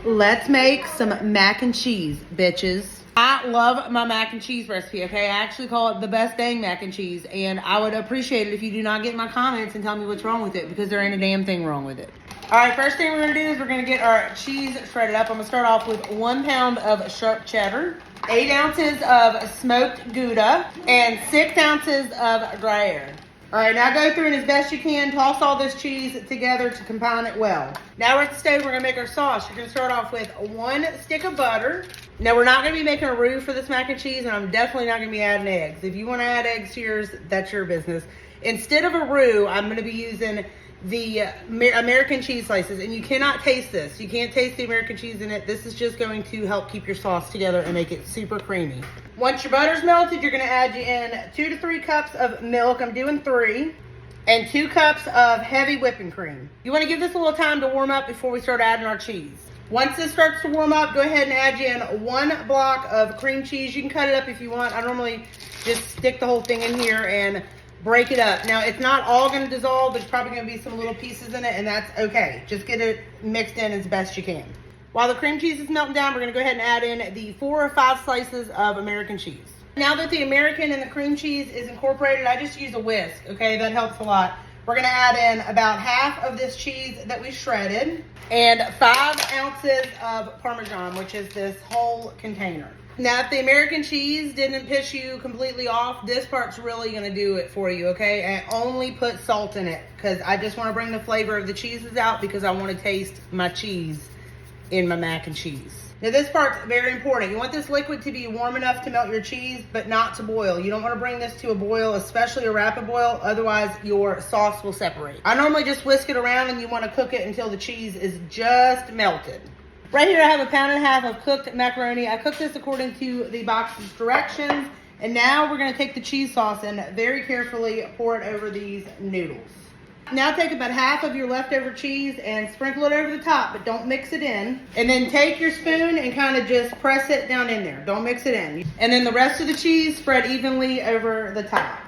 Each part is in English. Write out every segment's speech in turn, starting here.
Let's make some mac and cheese, bitches. I love my mac and cheese recipe, okay? I actually call it the best dang mac and cheese, and I would appreciate it if you do not get in my comments and tell me what's wrong with it, because there ain't a damn thing wrong with it. All right, first thing we're gonna do is we're gonna get our cheese shredded up. I'm gonna start off with 1 pound of sharp cheddar, 8 ounces of smoked Gouda, and 6 ounces of Gruyere. All right, now go through and as best you can, toss all this cheese together to combine it well. Now we're at the stage, we're gonna make our sauce. You're gonna start off with 1 stick of butter. Now we're not gonna be making a roux for this mac and cheese, and I'm definitely not gonna be adding eggs. If you wanna add eggs to yours, that's your business. Instead of a roux, I'm gonna be using the American cheese slices, and you cannot taste this. You can't taste the American cheese in it. This is just going to help keep your sauce together and make it super creamy. Once your butter's melted, you're gonna add in 2 to 3 cups of milk. I'm doing 3. And 2 cups of heavy whipping cream. You wanna give this a little time to warm up before we start adding our cheese. Once this starts to warm up, go ahead and add in 1 block of cream cheese. You can cut it up if you want. I normally just stick the whole thing in here and break it up. Now, it's not all gonna dissolve. There's probably gonna be some little pieces in it, and that's okay. Just get it mixed in as best you can. While the cream cheese is melting down, we're gonna go ahead and add in the 4 or 5 slices of American cheese. Now that the American and the cream cheese is incorporated, I just use a whisk, okay? That helps a lot. We're gonna add in about half of this cheese that we shredded and 5 ounces of Parmesan, which is this whole container. Now, if the American cheese didn't piss you completely off, this part's really gonna do it for you, okay? And only put salt in it, because I just wanna bring the flavor of the cheeses out, because I wanna taste my cheese in my mac and cheese. Now, this part's very important. You want this liquid to be warm enough to melt your cheese, but not to boil. You don't wanna bring this to a boil, especially a rapid boil, otherwise your sauce will separate. I normally just whisk it around, and you wanna cook it until the cheese is just melted. Right here I have 1.5 pounds of cooked macaroni. I cooked this according to the box's directions. And now we're gonna take the cheese sauce and very carefully pour it over these noodles. Now take about half of your leftover cheese and sprinkle it over the top, but don't mix it in. And then take your spoon and kind of just press it down in there. Don't mix it in. And then the rest of the cheese spread evenly over the top.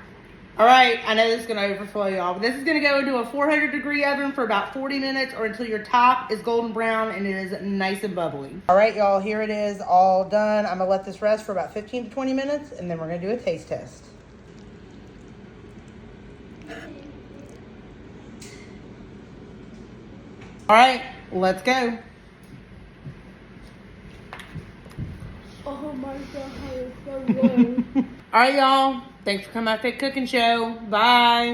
All right, I know this is gonna overflow y'all, but this is gonna go into a 400-degree oven for about 40 minutes or until your top is golden brown and it is nice and bubbly. All right, y'all, here it is all done. I'm gonna let this rest for about 15 to 20 minutes, and then we're gonna do a taste test. All right, let's go. Oh my god, it's so good. All right, y'all. Thanks for coming out to the cooking show. Bye.